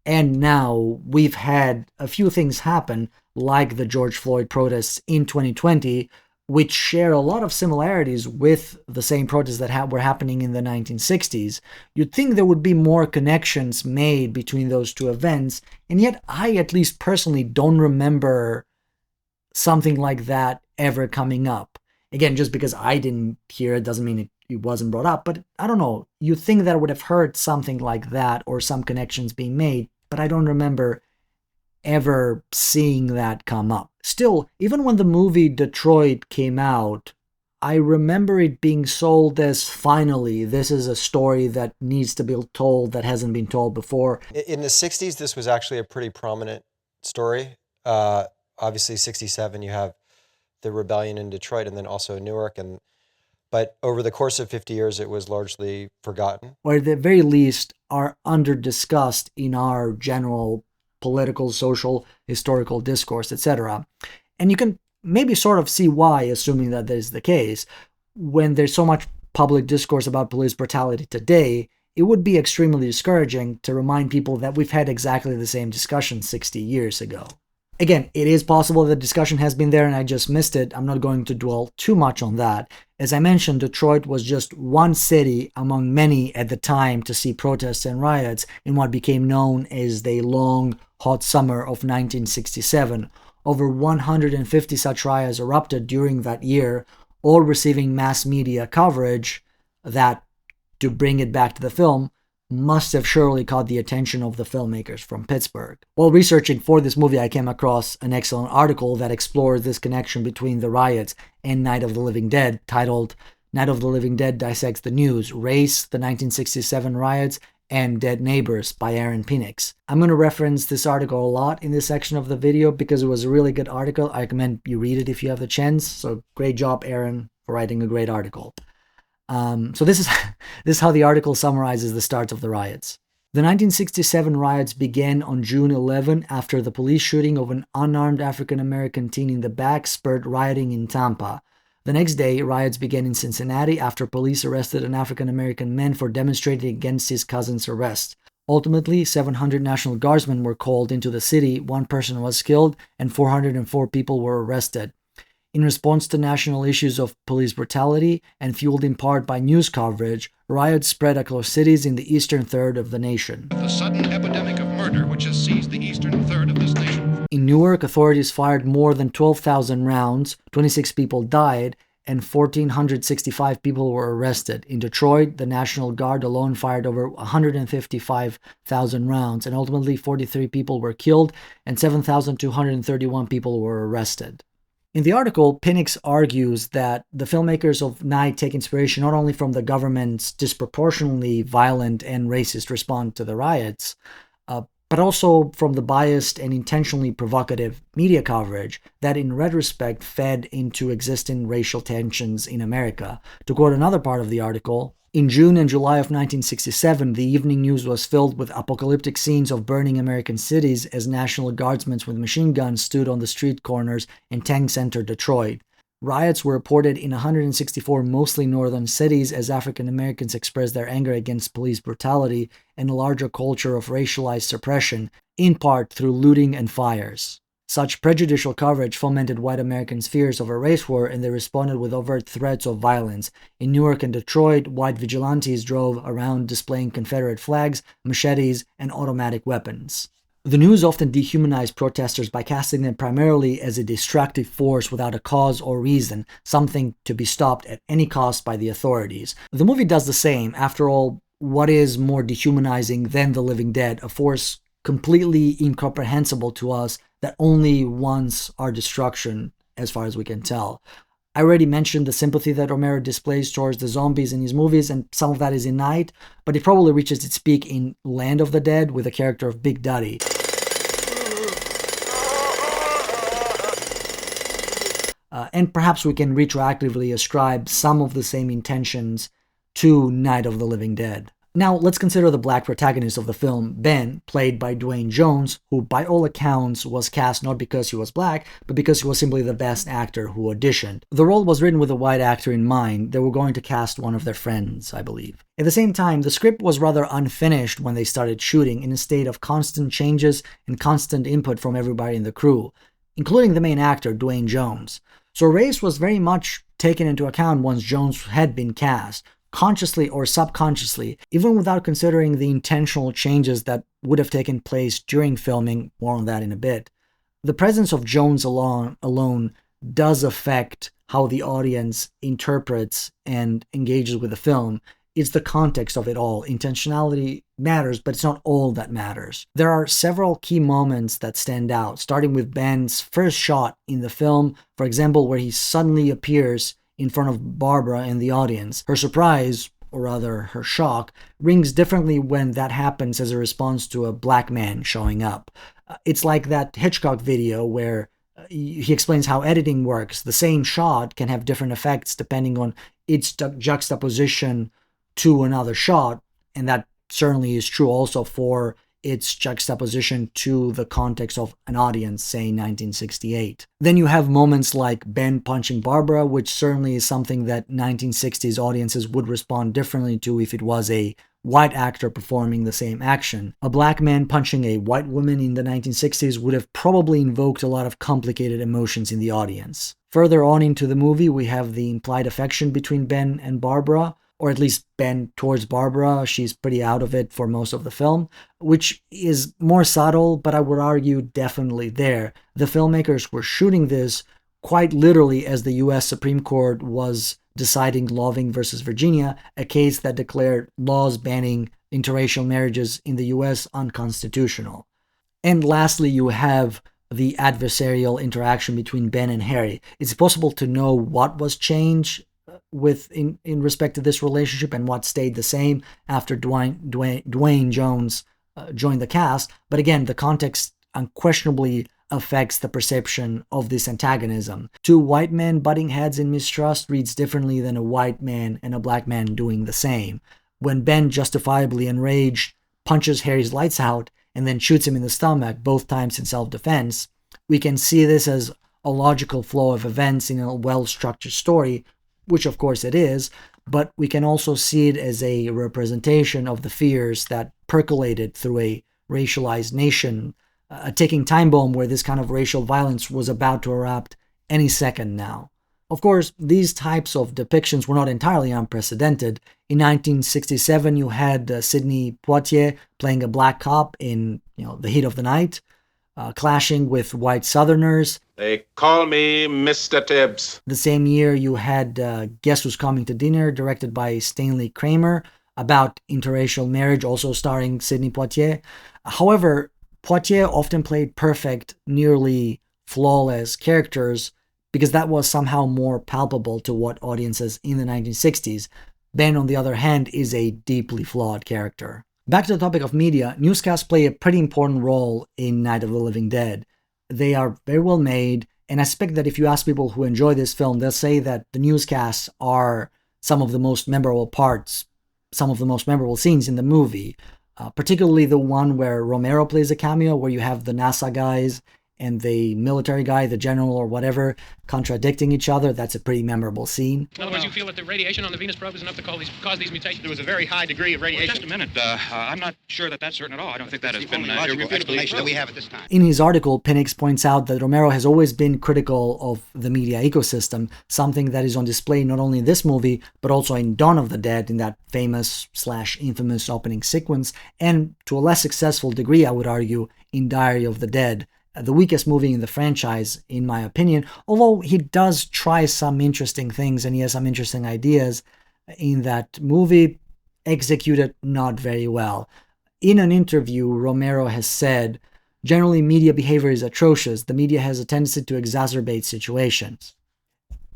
and now we've had a few things happen, like the George Floyd protests in 2020, which share a lot of similarities with the same protests that were happening in the 1960s. You'd think there would be more connections made between those two events, and yet I, at least personally, don't remember something like that ever coming up. Again, just because I didn't hear it doesn't mean it wasn't brought up, but I don't know. You'd think that I would have heard something like that or some connections being made, but I don't remember ever seeing that come up. Still, even when the movie Detroit came out, I remember it being sold as, finally, this is a story that needs to be told that hasn't been told before. In the 60s, this was actually a pretty prominent story. Obviously, 67, you have the rebellion in Detroit and then also Newark. But over the course of 50 years, it was largely forgotten. Or at the very least, are under-discussed in our general political, social, historical discourse, etc. And you can maybe sort of see why, assuming that that is the case. When there's so much public discourse about police brutality today, it would be extremely discouraging to remind people that we've had exactly the same discussion 60 years ago. Again, it is possible the discussion has been there and I just missed it. I'm not going to dwell too much on that. As I mentioned, Detroit was just one city among many at the time to see protests and riots in what became known as the long, hot summer of 1967. Over 150 such riots erupted during that year, all receiving mass media coverage that, to bring it back to the film, must have surely caught the attention of the filmmakers from Pittsburgh. While researching for this movie, I came across an excellent article that explores this connection between the riots and Night of the Living Dead, titled Night of the Living Dead Dissects the News, Race, the 1967 Riots, and Dead Neighbors by Aaron Penix. I'm going to reference this article a lot in this section of the video because it was a really good article. I recommend you read it if you have the chance. So great job, Aaron, for writing a great article. So this is how the article summarizes the start of the riots. The 1967 riots began on June 11 after the police shooting of an unarmed African-American teen in the back spurred rioting in Tampa. The next day, riots began in Cincinnati after police arrested an African-American man for demonstrating against his cousin's arrest. Ultimately, 700 National Guardsmen were called into the city, 1 person was killed, and 404 people were arrested. In response to national issues of police brutality and fueled in part by news coverage, riots spread across cities in the eastern third of the nation. The sudden epidemic of murder which has seized the eastern third of this nation. In Newark, authorities fired more than 12,000 rounds, 26 people died, and 1,465 people were arrested. In Detroit, the National Guard alone fired over 155,000 rounds, and ultimately 43 people were killed and 7,231 people were arrested. In the article, Penix argues that the filmmakers of Night take inspiration not only from the government's disproportionately violent and racist response to the riots, but also from the biased and intentionally provocative media coverage that in retrospect fed into existing racial tensions in America. To quote another part of the article, in June and July of 1967, the evening news was filled with apocalyptic scenes of burning American cities as National Guardsmen with machine guns stood on the street corners in tank-centered Detroit. Riots were reported in 164 mostly northern cities as African Americans expressed their anger against police brutality and a larger culture of racialized suppression, in part through looting and fires. Such prejudicial coverage fomented white Americans' fears of a race war, and they responded with overt threats of violence. In Newark and Detroit, white vigilantes drove around displaying Confederate flags, machetes, and automatic weapons. The news often dehumanized protesters by casting them primarily as a destructive force without a cause or reason, something to be stopped at any cost by the authorities. The movie does the same. After all, what is more dehumanizing than the living dead, a force completely incomprehensible to us that only wants our destruction, as far as we can tell. I already mentioned the sympathy that Romero displays towards the zombies in his movies, and some of that is in Night, but it probably reaches its peak in Land of the Dead with the character of Big Daddy. And perhaps we can retroactively ascribe some of the same intentions to Night of the Living Dead. Now, let's consider the black protagonist of the film, Ben, played by Dwayne Jones, who by all accounts was cast not because he was black, but because he was simply the best actor who auditioned. The role was written with a white actor in mind. They were going to cast one of their friends, I believe. At the same time, the script was rather unfinished when they started shooting, in a state of constant changes and constant input from everybody in the crew, including the main actor, Dwayne Jones. So race was very much taken into account once Jones had been cast, consciously or subconsciously, even without considering the intentional changes that would have taken place during filming. More on that in a bit. The presence of Jones alone does affect how the audience interprets and engages with the film. It's the context of it all. Intentionality matters, but it's not all that matters. There are several key moments that stand out, starting with Ben's first shot in the film, for example, where he suddenly appears in front of Barbara and the audience. Her surprise, or rather her shock, rings differently when that happens as a response to a black man showing up. It's like that Hitchcock video where he explains how editing works. The same shot can have different effects depending on its juxtaposition to another shot, and that certainly is true also for its juxtaposition to the context of an audience, say 1968. Then you have moments like Ben punching Barbara, which certainly is something that 1960s audiences would respond differently to if it was a white actor performing the same action. A black man punching a white woman in the 1960s would have probably invoked a lot of complicated emotions in the audience. Further on into the movie, we have the implied affection between Ben and Barbara, or at least Ben towards Barbara. She's pretty out of it for most of the film, which is more subtle, but I would argue definitely there. The filmmakers were shooting this quite literally as the US Supreme Court was deciding Loving versus Virginia, a case that declared laws banning interracial marriages in the US unconstitutional. And lastly, you have the adversarial interaction between Ben and Harry. It's possible to know what was changed in respect to this relationship and what stayed the same after Dwayne Jones joined the cast, but again, the context unquestionably affects the perception of this antagonism. Two white men butting heads in mistrust reads differently than a white man and a black man doing the same. When Ben, justifiably enraged, punches Harry's lights out and then shoots him in the stomach, both times in self-defense, we can see this as a logical flow of events in a well-structured story, which of course it is, but we can also see it as a representation of the fears that percolated through a racialized nation, a ticking time bomb where this kind of racial violence was about to erupt any second now. Of course, these types of depictions were not entirely unprecedented. In 1967, you had Sidney Poitier playing a black cop in The Heat of the Night, clashing with white Southerners. They call me Mr. Tibbs. The same year, you had Guess Who's Coming to Dinner, directed by Stanley Kramer, about interracial marriage, also starring Sidney Poitier. However, Poitier often played perfect, nearly flawless characters because that was somehow more palpable to what audiences in the 1960s. Ben, on the other hand, is a deeply flawed character. Back to the topic of media, newscasts play a pretty important role in Night of the Living Dead. They are very well made, and I suspect that if you ask people who enjoy this film, they'll say that the newscasts are some of the most memorable parts, some of the most memorable scenes in the movie. Particularly the one where Romero plays a cameo, where you have the NASA guys and the military guy, the general or whatever, contradicting each other. That's a pretty memorable scene. In other words, you feel that the radiation on the Venus probe is enough to cause these mutations? There was a very high degree of radiation. Well, just a minute. I'm not sure that that's certain at all. I don't think that has been logical explanation that we have at this time. In his article, Penix points out that Romero has always been critical of the media ecosystem, something that is on display not only in this movie, but also in Dawn of the Dead, in that famous/infamous opening sequence, and to a less successful degree, I would argue, in Diary of the Dead, the weakest movie in the franchise, in my opinion, although he does try some interesting things and he has some interesting ideas in that movie, executed not very well. In an interview, Romero has said, "Generally, media behavior is atrocious. The media has a tendency to exacerbate situations."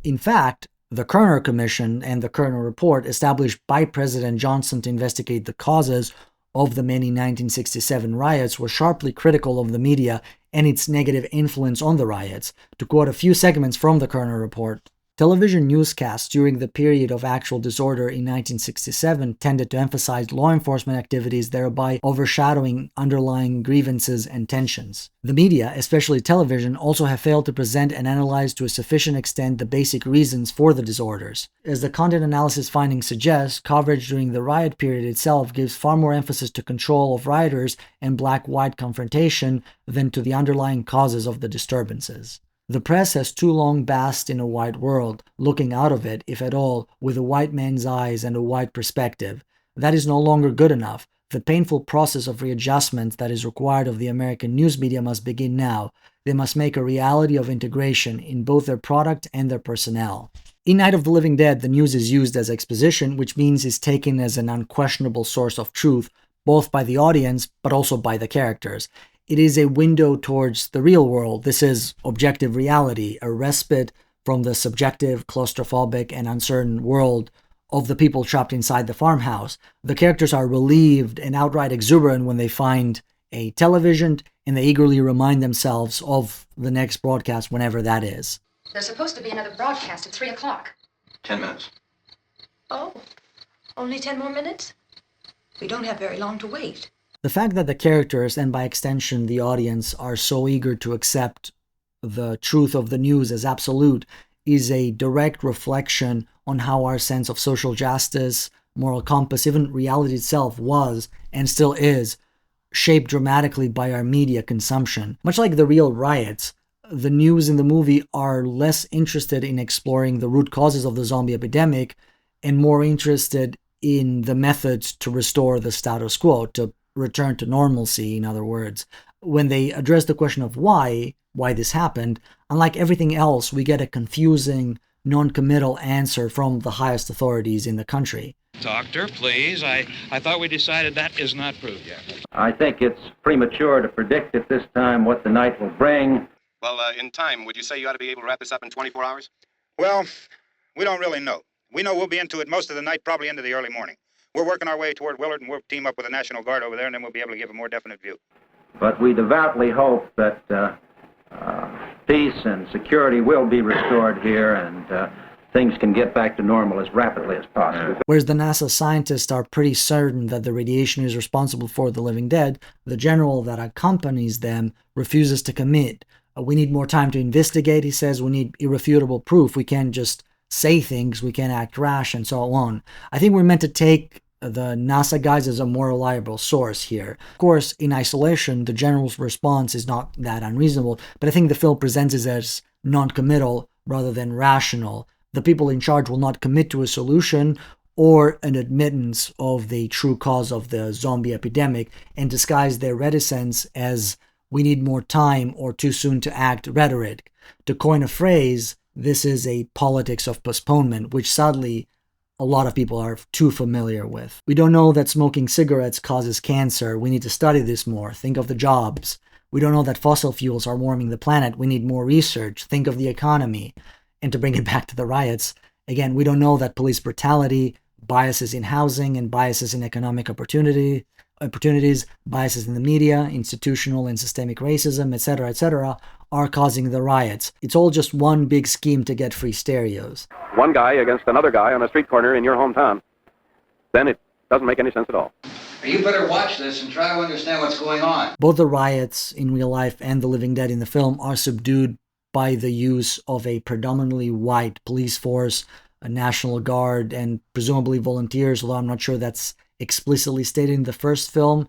In fact, the Kerner Commission and the Kerner Report, established by President Johnson to investigate the causes of the many 1967 riots, were sharply critical of the media and its negative influence on the riots. To quote a few segments from the Kerner Report, television newscasts during the period of actual disorder in 1967 tended to emphasize law enforcement activities, thereby overshadowing underlying grievances and tensions. The media, especially television, also have failed to present and analyze to a sufficient extent the basic reasons for the disorders. As the content analysis findings suggest, coverage during the riot period itself gives far more emphasis to control of rioters and black-white confrontation than to the underlying causes of the disturbances. The press has too long basked in a white world, looking out of it, if at all, with a white man's eyes and a white perspective. That is no longer good enough. The painful process of readjustment that is required of the American news media must begin now. They must make a reality of integration in both their product and their personnel. In Night of the Living Dead, the news is used as exposition, which means it's taken as an unquestionable source of truth, both by the audience, but also by the characters. It is a window towards the real world. This is objective reality, a respite from the subjective, claustrophobic, and uncertain world of the people trapped inside the farmhouse. The characters are relieved and outright exuberant when they find a television, and they eagerly remind themselves of the next broadcast, whenever that is. There's supposed to be another broadcast at 3 o'clock. 10 minutes. Oh, only 10 more minutes? We don't have very long to wait. The fact that the characters, and by extension the audience, are so eager to accept the truth of the news as absolute is a direct reflection on how our sense of social justice, moral compass, even reality itself was, and still is, shaped dramatically by our media consumption. Much like the real riots, the news in the movie are less interested in exploring the root causes of the zombie epidemic and more interested in the methods to restore the status quo, to return to normalcy, in other words. When they address the question of why this happened, unlike everything else, we get a confusing, non-committal answer from the highest authorities in the country. Doctor, please. I thought we decided that is not proved yet. I think it's premature to predict at this time what the night will bring. Well, in time, would you say you ought to be able to wrap this up in 24 hours? Well, we don't really know. We know we'll be into it most of the night, probably into the early morning. We're working our way toward Willard, and we'll team up with the National Guard over there, and then we'll be able to give a more definite view. But we devoutly hope that peace and security will be restored here, and things can get back to normal as rapidly as possible. Whereas the NASA scientists are pretty certain that the radiation is responsible for the living dead, the general that accompanies them refuses to commit. We need more time to investigate, he says. We need irrefutable proof. We can't just say things, we can't act rash, and so on. I think we're meant to take the NASA guys as a more reliable source here. Of course, in isolation, the general's response is not that unreasonable, but I think the film presents it as non-committal rather than rational. The people in charge will not commit to a solution or an admittance of the true cause of the zombie epidemic and disguise their reticence as "we need more time" or "too soon to act" rhetoric. To coin a phrase, this is a politics of postponement, which sadly a lot of people are too familiar with. We don't know that smoking cigarettes causes cancer. We need to study this more. Think of the jobs. We don't know that fossil fuels are warming the planet. We need more research. Think of the economy. And to bring it back to the riots, again, we don't know that police brutality, biases in housing, and biases in economic opportunities, biases in the media, institutional and systemic racism, etc., are causing the riots. It's all just one big scheme to get free stereos. One guy against another guy on a street corner in your hometown. Then it doesn't make any sense at all. You better watch this and try to understand what's going on. Both the riots in real life and the living dead in the film are subdued by the use of a predominantly white police force, a National Guard, and presumably volunteers, although I'm not sure that's explicitly stated in the first film.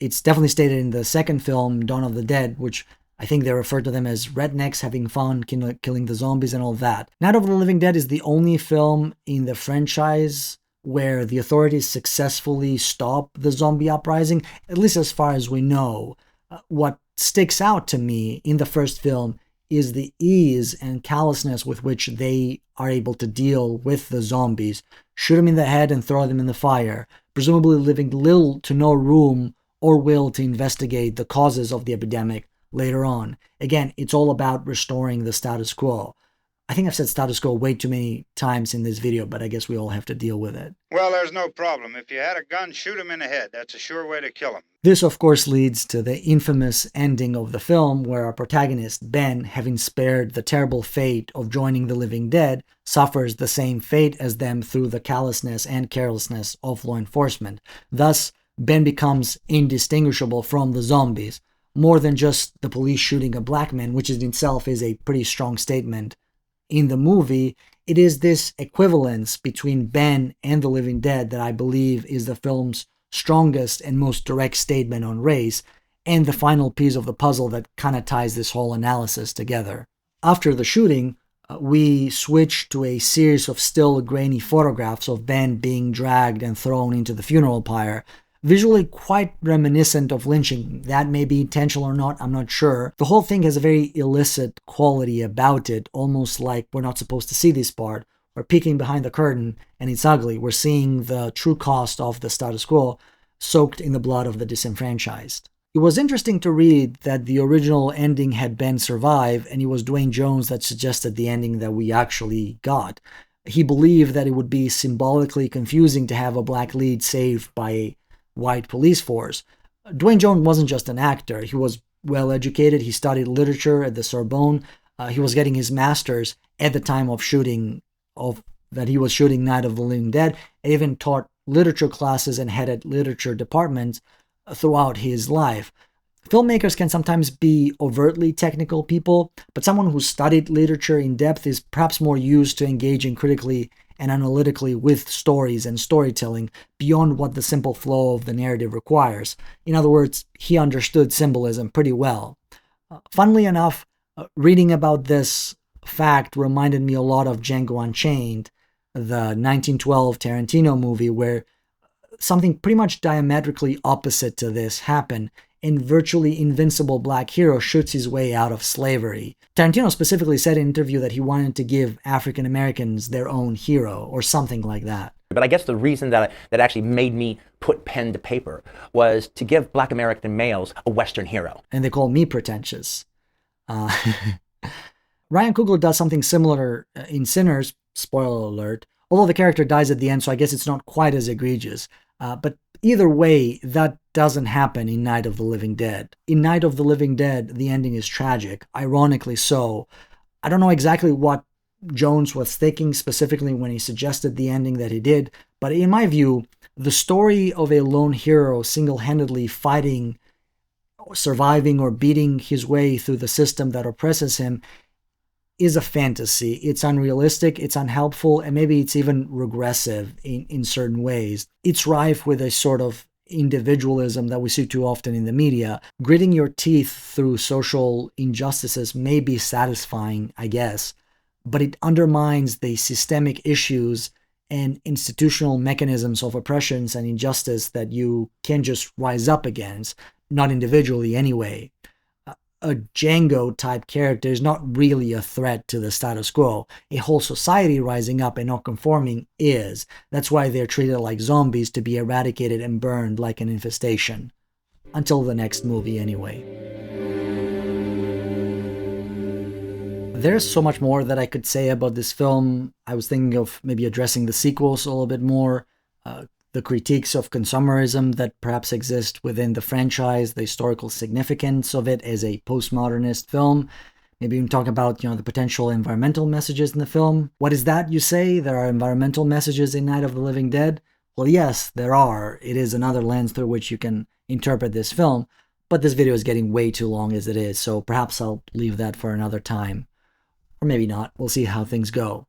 It's definitely stated in the second film, Dawn of the Dead, which I think they refer to them as rednecks having fun, killing the zombies and all that. Night of the Living Dead is the only film in the franchise where the authorities successfully stop the zombie uprising, at least as far as we know. What sticks out to me in the first film is the ease and callousness with which they are able to deal with the zombies, shoot them in the head and throw them in the fire, presumably leaving little to no room or will to investigate the causes of the epidemic later on. Again, it's all about restoring the status quo. I think I've said status quo way too many times in this video, but I guess we all have to deal with it. Well, there's no problem. If you had a gun, shoot him in the head. That's a sure way to kill him. This, of course, leads to the infamous ending of the film, where our protagonist, Ben, having spared the terrible fate of joining the living dead, suffers the same fate as them through the callousness and carelessness of law enforcement. Thus, Ben becomes indistinguishable from the zombies, more than just the police shooting a black man, which in itself is a pretty strong statement. In the movie, it is this equivalence between Ben and the living dead that I believe is the film's strongest and most direct statement on race, and the final piece of the puzzle that kind of ties this whole analysis together. After the shooting, we switch to a series of still grainy photographs of Ben being dragged and thrown into the funeral pyre, visually quite reminiscent of lynching. That may be intentional or not, I'm not sure. The whole thing has a very illicit quality about it, almost like we're not supposed to see this part. We're peeking behind the curtain, and it's ugly. We're seeing the true cost of the status quo soaked in the blood of the disenfranchised. It was interesting to read that the original ending had Ben survive, and it was Dwayne Jones that suggested the ending that we actually got. He believed that it would be symbolically confusing to have a black lead saved by a white police force. Dwayne Jones wasn't just an actor. He was well educated. He studied literature at the Sorbonne. He was getting his master's at the time of shooting that he was shooting Night of the Living Dead. He even taught literature classes and headed literature departments throughout his life. Filmmakers can sometimes be overtly technical people, but someone who studied literature in depth is perhaps more used to engaging critically and analytically with stories and storytelling beyond what the simple flow of the narrative requires. In other words, he understood symbolism pretty well. Funnily enough, reading about this fact reminded me a lot of Django Unchained, the 1912 Tarantino movie, where something pretty much diametrically opposite to this happened. A virtually invincible black hero shoots his way out of slavery. Tarantino specifically said in an interview that he wanted to give African Americans their own hero, or something like that. But I guess the reason that actually made me put pen to paper was to give black American males a Western hero. And they call me pretentious. Ryan Coogler does something similar in Sinners, spoiler alert, although the character dies at the end, so I guess it's not quite as egregious. But either way, that doesn't happen in Night of the Living Dead. In Night of the Living Dead, the ending is tragic, ironically so. I don't know exactly what Jones was thinking specifically when he suggested the ending that he did, but in my view, the story of a lone hero single-handedly fighting, surviving, or beating his way through the system that oppresses him is a fantasy. It's unrealistic, it's unhelpful, and maybe it's even regressive in certain ways. It's rife with a sort of individualism that we see too often in the media. Gritting your teeth through social injustices may be satisfying, I guess, but it undermines the systemic issues and institutional mechanisms of oppressions and injustice that you can just rise up against, not individually anyway. A Django-type character is not really a threat to the status quo. A whole society rising up and not conforming is. That's why they're treated like zombies, to be eradicated and burned like an infestation. Until the next movie, anyway. There's so much more that I could say about this film. I was thinking of maybe addressing the sequels a little bit more, the critiques of consumerism that perhaps exist within the franchise, the historical significance of it as a postmodernist film. Maybe even talk about, the potential environmental messages in the film. What is that, you say? There are environmental messages in Night of the Living Dead? Well, yes, there are. It is another lens through which you can interpret this film, but this video is getting way too long as it is, so perhaps I'll leave that for another time. Or maybe not. We'll see how things go.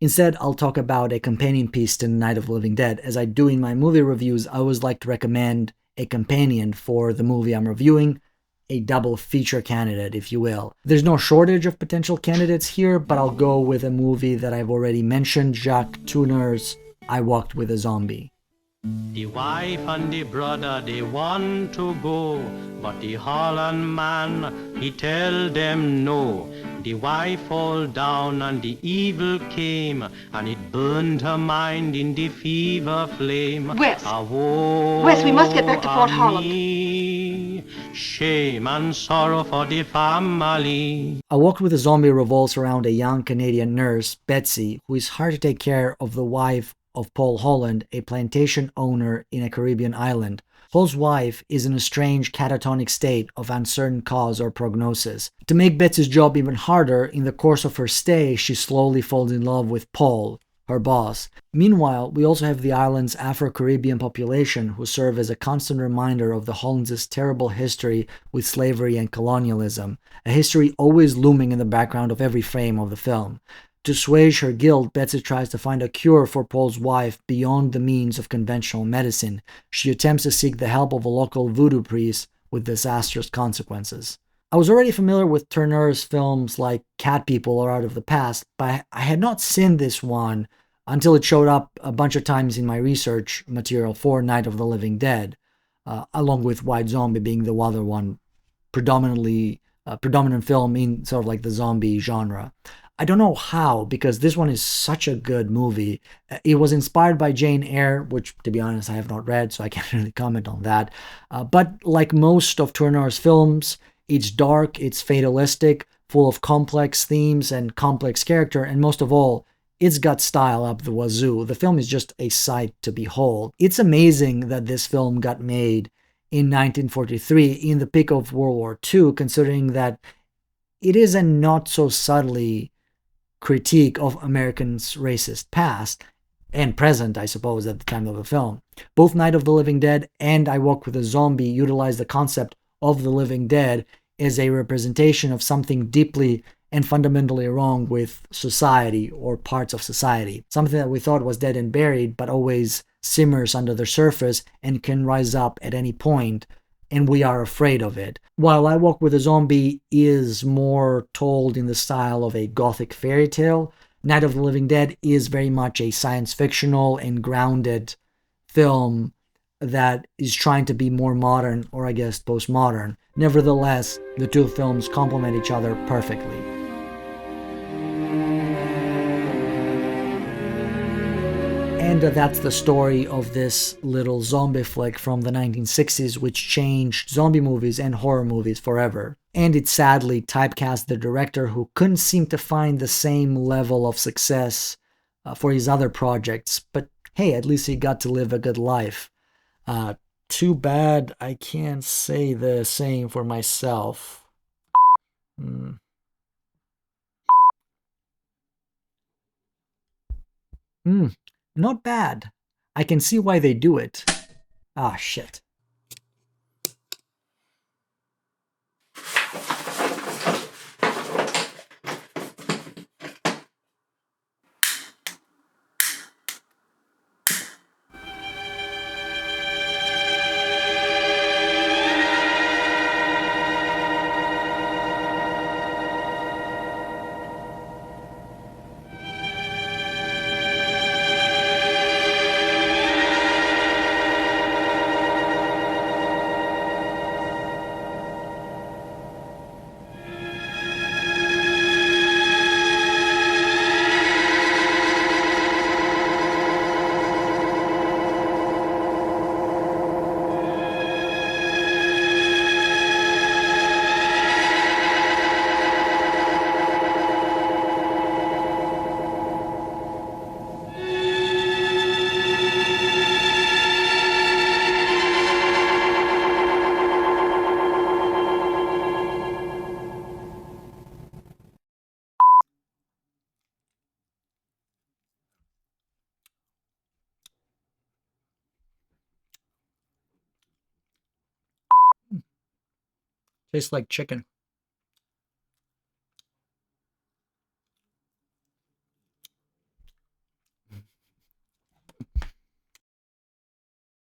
Instead, I'll talk about a companion piece to Night of the Living Dead. As I do in my movie reviews, I always like to recommend a companion for the movie I'm reviewing, a double feature candidate, if you will. There's no shortage of potential candidates here, but I'll go with a movie that I've already mentioned, Jacques Tourneur's I Walked with a Zombie. The wife and the brother, they want to go, but the Holland man, he tell them no. The wife fall down and the evil came, and it burned her mind in the fever flame. Wes, Wes, we must get back to Fort Holland. Shame and sorrow for the family. I Walked with a Zombie revolves around a young Canadian nurse, Betsy, who is hired to take care of the wife of Paul Holland, a plantation owner in a Caribbean island. Paul's wife is in a strange catatonic state of uncertain cause or prognosis. To make Betsy's job even harder, in the course of her stay, she slowly falls in love with Paul, her boss. Meanwhile, we also have the island's Afro-Caribbean population, who serve as a constant reminder of the Hollands' terrible history with slavery and colonialism, a history always looming in the background of every frame of the film. To assuage her guilt, Betsy tries to find a cure for Paul's wife beyond the means of conventional medicine. She attempts to seek the help of a local voodoo priest with disastrous consequences. I was already familiar with Tourneur's films like Cat People or Out of the Past, but I had not seen this one until it showed up a bunch of times in my research material for Night of the Living Dead, along with White Zombie being the other one, predominant film in sort of like the zombie genre. I don't know how, because this one is such a good movie. It was inspired by Jane Eyre, which, to be honest, I have not read, so I can't really comment on that. But like most of Tourneur's films, it's dark, it's fatalistic, full of complex themes and complex character, and most of all, it's got style up the wazoo. The film is just a sight to behold. It's amazing that this film got made in 1943 in the peak of World War II, considering that it is a not so subtly critique of Americans' racist past, and present, I suppose, at the time of the film. Both Night of the Living Dead and I Walk with a Zombie utilize the concept of the living dead as a representation of something deeply and fundamentally wrong with society or parts of society. Something that we thought was dead and buried, but always simmers under the surface and can rise up at any point, and we are afraid of it. While I Walk with a Zombie is more told in the style of a gothic fairy tale, Night of the Living Dead is very much a science fictional and grounded film that is trying to be more modern, or I guess postmodern. Nevertheless, the two films complement each other perfectly. And that's the story of this little zombie flick from the 1960s, which changed zombie movies and horror movies forever. And it sadly typecast the director, who couldn't seem to find the same level of success for his other projects. But hey, at least he got to live a good life. Too bad I can't say the same for myself. Not bad. I can see why they do it. Ah, shit. Tastes like chicken.